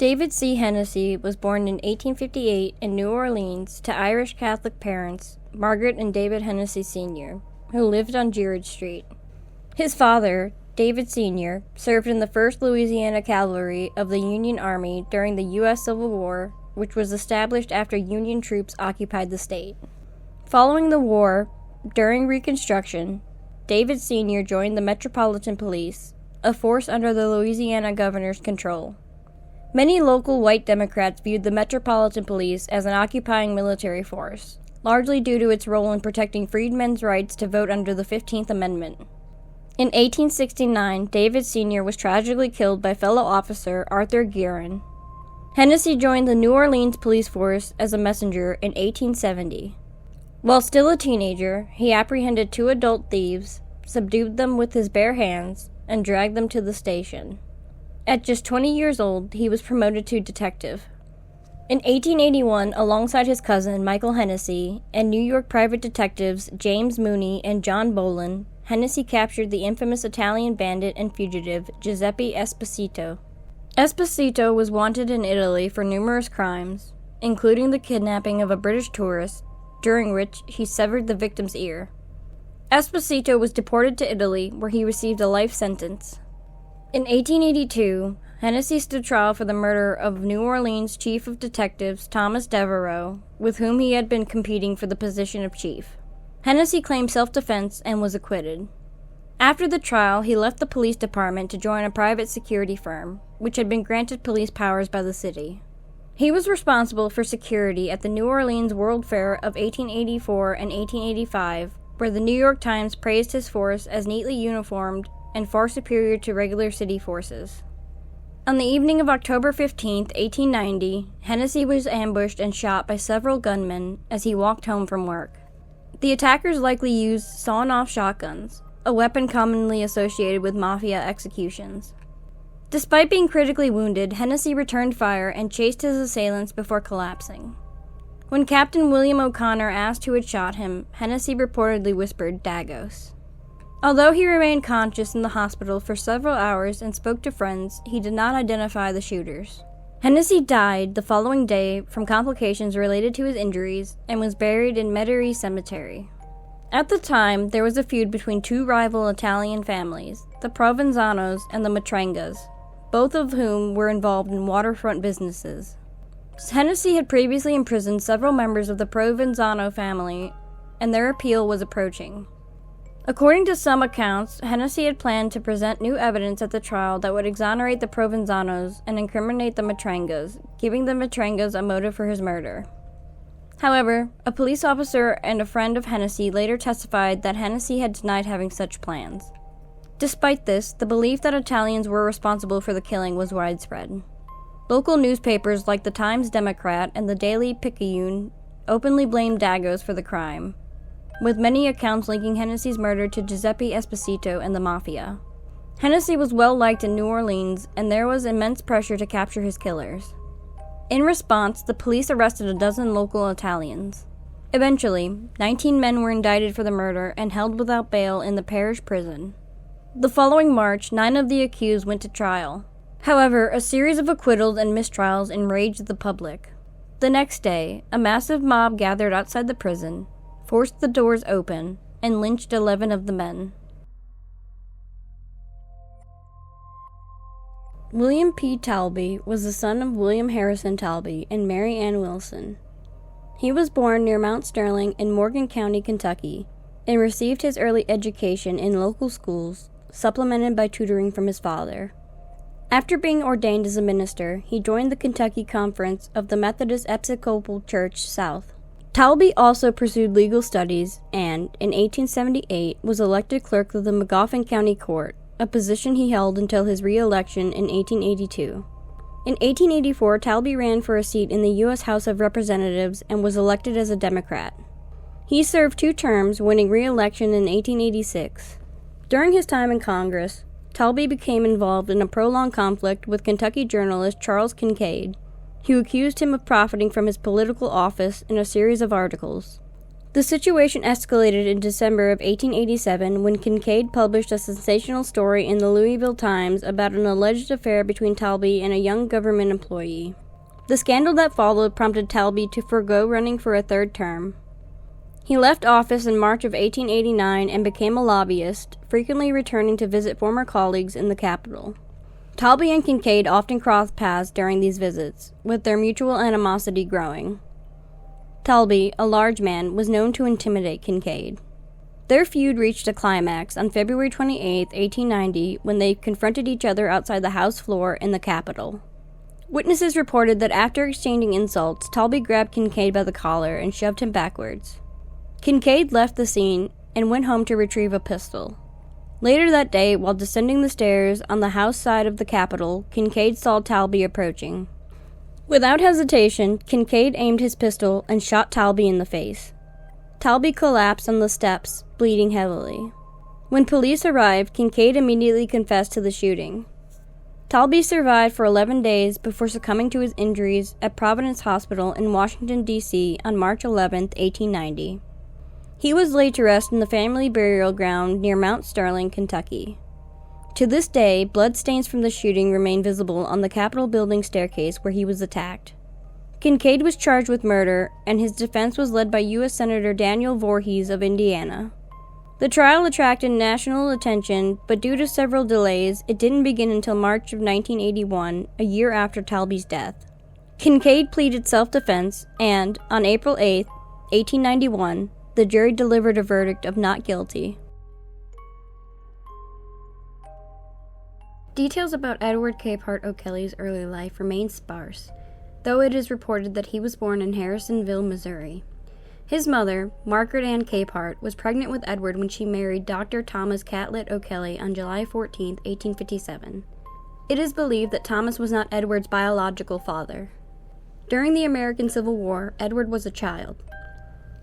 David C. Hennessy was born in 1858 in New Orleans to Irish Catholic parents, Margaret and David Hennessy Sr., who lived on Girard Street. His father, David Sr., served in the 1st Louisiana Cavalry of the Union Army during the U.S. Civil War, which was established after Union troops occupied the state. Following the war, during Reconstruction, David Sr. joined the Metropolitan Police, a force under the Louisiana governor's control. Many local white Democrats viewed the Metropolitan Police as an occupying military force, largely due to its role in protecting freedmen's rights to vote under the 15th Amendment. In 1869, David Sr. was tragically killed by fellow officer Arthur Guerin. Hennessy joined the New Orleans police force as a messenger in 1870. While still a teenager, he apprehended 2 adult thieves, subdued them with his bare hands, and dragged them to the station. At just 20 years old, he was promoted to detective. In 1881, alongside his cousin Michael Hennessy and New York private detectives James Mooney and John Bolin, Hennessy captured the infamous Italian bandit and fugitive Giuseppe Esposito. Esposito was wanted in Italy for numerous crimes, including the kidnapping of a British tourist, during which he severed the victim's ear. Esposito was deported to Italy, where he received a life sentence. In 1882, Hennessy stood trial for the murder of New Orleans Chief of Detectives Thomas Devereaux, with whom he had been competing for the position of chief. Hennessy claimed self-defense and was acquitted. After the trial, he left the police department to join a private security firm, which had been granted police powers by the city. He was responsible for security at the New Orleans World Fair of 1884 and 1885, where the New York Times praised his force as neatly uniformed and far superior to regular city forces. On the evening of October 15, 1890, Hennessy was ambushed and shot by several gunmen as he walked home from work. The attackers likely used sawn-off shotguns, a weapon commonly associated with mafia executions. Despite being critically wounded, Hennessy returned fire and chased his assailants before collapsing. When Captain William O'Connor asked who had shot him, Hennessy reportedly whispered, "Dagos." Although he remained conscious in the hospital for several hours and spoke to friends, he did not identify the shooters. Hennessy died the following day from complications related to his injuries and was buried in Metairie Cemetery. At the time, there was a feud between 2 rival Italian families, the Provenzanos and the Matrangas, both of whom were involved in waterfront businesses. Hennessy had previously imprisoned several members of the Provenzano family, and their appeal was approaching. According to some accounts, Hennessy had planned to present new evidence at the trial that would exonerate the Provenzanos and incriminate the Matrangas, giving the Matrangas a motive for his murder. However, a police officer and a friend of Hennessy later testified that Hennessy had denied having such plans. Despite this, the belief that Italians were responsible for the killing was widespread. Local newspapers like the Times-Democrat and the Daily Picayune openly blamed Dagos for the crime, with many accounts linking Hennessy's murder to Giuseppe Esposito and the Mafia. Hennessy was well liked in New Orleans, and there was immense pressure to capture his killers. In response, the police arrested a dozen local Italians. Eventually, 19 men were indicted for the murder and held without bail in the parish prison. The following March, 9 of the accused went to trial. However, a series of acquittals and mistrials enraged the public. The next day, a massive mob gathered outside the prison, forced the doors open, and lynched 11 of the men. William P. Taulbee was the son of William Harrison Taulbee and Mary Ann Wilson. He was born near Mount Sterling in Morgan County, Kentucky, and received his early education in local schools, supplemented by tutoring from his father. After being ordained as a minister, he joined the Kentucky Conference of the Methodist Episcopal Church South. Taulbee also pursued legal studies and, in 1878, was elected clerk of the Magoffin County Court, a position he held until his re-election in 1882. In 1884, Taulbee ran for a seat in the U.S. House of Representatives and was elected as a Democrat. He served 2 terms, winning re-election in 1886. During his time in Congress, Taulbee became involved in a prolonged conflict with Kentucky journalist Charles Kincaid, who accused him of profiting from his political office in a series of articles. The situation escalated in December of 1887 when Kincaid published a sensational story in the Louisville Times about an alleged affair between Taulbee and a young government employee. The scandal that followed prompted Taulbee to forego running for a third term. He left office in March of 1889 and became a lobbyist, frequently returning to visit former colleagues in the capital. Taulbee and Kincaid often crossed paths during these visits, with their mutual animosity growing. Taulbee, a large man, was known to intimidate Kincaid. Their feud reached a climax on February 28, 1890, when they confronted each other outside the House floor in the Capitol. Witnesses reported that after exchanging insults, Taulbee grabbed Kincaid by the collar and shoved him backwards. Kincaid left the scene and went home to retrieve a pistol. Later that day, while descending the stairs on the House side of the Capitol, Kincaid saw Taulbee approaching. Without hesitation, Kincaid aimed his pistol and shot Taulbee in the face. Taulbee collapsed on the steps, bleeding heavily. When police arrived, Kincaid immediately confessed to the shooting. Taulbee survived for 11 days before succumbing to his injuries at Providence Hospital in Washington, D.C. on March 11, 1890. He was laid to rest in the family burial ground near Mount Sterling, Kentucky. To this day, bloodstains from the shooting remain visible on the Capitol building staircase where he was attacked. Kincaid was charged with murder, and his defense was led by U.S. Senator Daniel Voorhees of Indiana. The trial attracted national attention, but due to several delays, it didn't begin until March of 1981, a year after Taulbee's death. Kincaid pleaded self-defense, and, on April 8, 1891, the jury delivered a verdict of not guilty. Details about Edward Capehart O'Kelly's early life remain sparse, though it is reported that he was born in Harrisonville, Missouri. His mother, Margaret Ann Capehart, was pregnant with Edward when she married Dr. Thomas Catlett O'Kelly on July 14, 1857. It is believed that Thomas was not Edward's biological father. During the American Civil War, Edward was a child.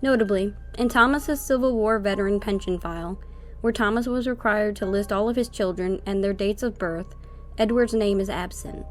Notably, in Thomas's Civil War veteran pension file, where Thomas was required to list all of his children and their dates of birth, Edward's name is absent.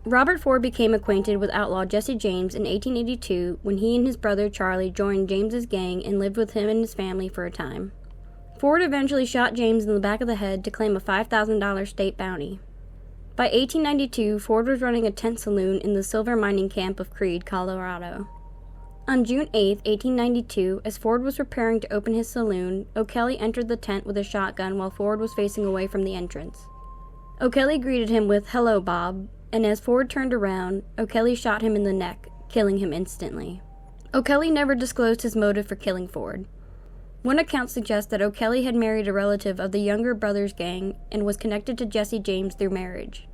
Robert Ford became acquainted with outlaw Jesse James in 1882 when he and his brother Charlie joined James's gang and lived with him and his family for a time. Ford eventually shot James in the back of the head to claim a $5,000 state bounty. By 1892, Ford was running a tent saloon in the silver mining camp of Creede, Colorado. On June 8, 1892, as Ford was preparing to open his saloon, O'Kelly entered the tent with a shotgun while Ford was facing away from the entrance. O'Kelly greeted him with, "Hello, Bob," and as Ford turned around, O'Kelly shot him in the neck, killing him instantly. O'Kelly never disclosed his motive for killing Ford. One account suggests that O'Kelly had married a relative of the younger brother's gang and was connected to Jesse James through marriage.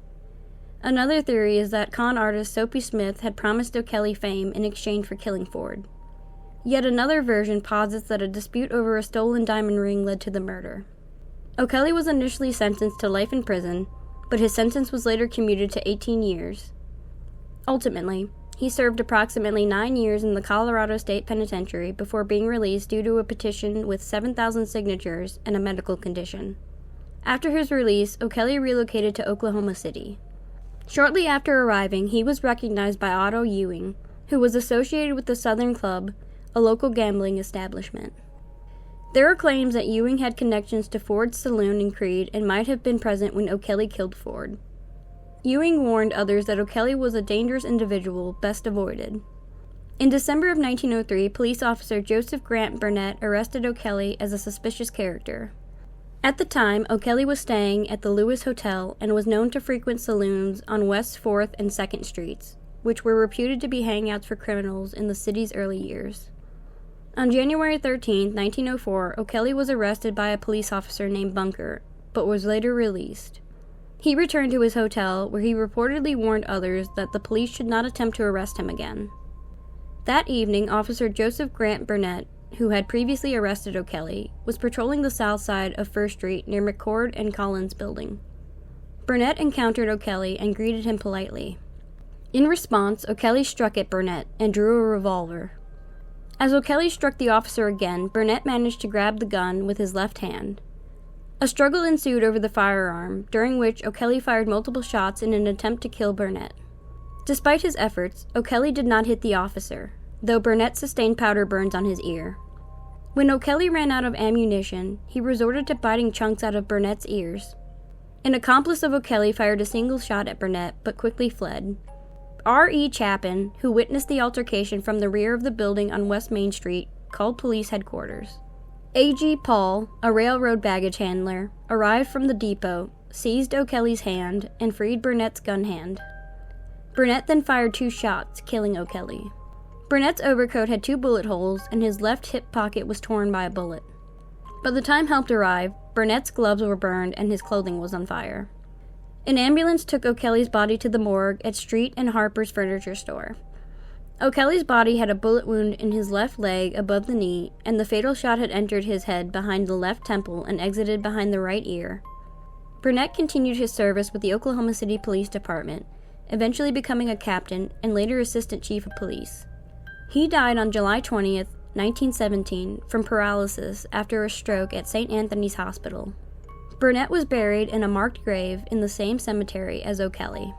Another theory is that con artist Soapy Smith had promised O'Kelly fame in exchange for killing Ford. Yet another version posits that a dispute over a stolen diamond ring led to the murder. O'Kelly was initially sentenced to life in prison, but his sentence was later commuted to 18 years. Ultimately, he served approximately 9 years in the Colorado State Penitentiary before being released due to a petition with 7,000 signatures and a medical condition. After his release, O'Kelly relocated to Oklahoma City. Shortly after arriving, he was recognized by Otto Ewing, who was associated with the Southern Club, a local gambling establishment. There are claims that Ewing had connections to Ford's saloon in Creede and might have been present when O'Kelly killed Ford. Ewing warned others that O'Kelly was a dangerous individual best avoided. In December of 1903, police officer Joseph Grant Burnett arrested O'Kelly as a suspicious character. At the time, O'Kelly was staying at the Lewis Hotel and was known to frequent saloons on West 4th and 2nd Streets, which were reputed to be hangouts for criminals in the city's early years. On January 13, 1904, O'Kelly was arrested by a police officer named Bunker, but was later released. He returned to his hotel, where he reportedly warned others that the police should not attempt to arrest him again. That evening, Officer Joseph Grant Burnett, who had previously arrested O'Kelly, was patrolling the south side of 1st Street near McCord and Collins Building. Burnett encountered O'Kelly and greeted him politely. In response, O'Kelly struck at Burnett and drew a revolver. As O'Kelly struck the officer again, Burnett managed to grab the gun with his left hand. A struggle ensued over the firearm, during which O'Kelly fired multiple shots in an attempt to kill Burnett. Despite his efforts, O'Kelly did not hit the officer, though Burnett sustained powder burns on his ear. When O'Kelly ran out of ammunition, he resorted to biting chunks out of Burnett's ears. An accomplice of O'Kelly fired a single shot at Burnett, but quickly fled. R.E. Chapin, who witnessed the altercation from the rear of the building on West Main Street, called police headquarters. A.G. Paul, a railroad baggage handler, arrived from the depot, seized O'Kelly's hand, and freed Burnett's gun hand. Burnett then fired 2 shots, killing O'Kelly. Burnett's overcoat had 2 bullet holes, and his left hip pocket was torn by a bullet. By the time help arrived, Burnett's gloves were burned and his clothing was on fire. An ambulance took O'Kelly's body to the morgue at Street and Harper's Furniture Store. O'Kelly's body had a bullet wound in his left leg above the knee, and the fatal shot had entered his head behind the left temple and exited behind the right ear. Burnett continued his service with the Oklahoma City Police Department, eventually becoming a captain and later assistant chief of police. He died on July 20th, 1917, from paralysis after a stroke at St. Anthony's Hospital. Burnett was buried in a marked grave in the same cemetery as O'Kelly.